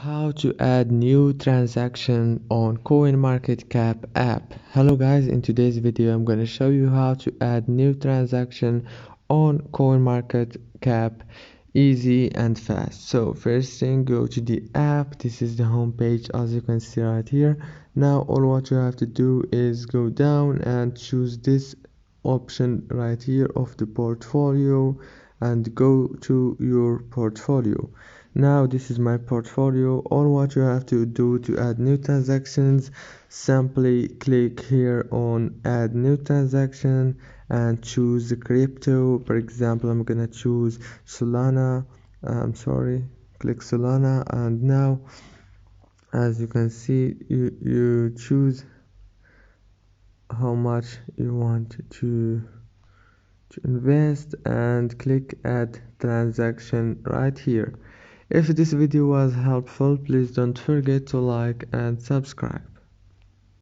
how to add new transaction on CoinMarketCap app. Hello guys, in today's video I'm going to show you how to add new transaction on CoinMarketCap easy and fast. So first thing, go to the app. This is the home page as you can see right here. Now all what you have to do is go down and choose this option right here of the portfolio and go to your portfolio. Now this is my portfolio. All what you have to do to add new transactions, simply click here on add new transaction and choose the crypto. For example, I'm gonna choose Solana. Click Solana, and now as you can see you choose how much you want to invest and click add transaction right here. If this video was helpful, please don't forget to like and subscribe.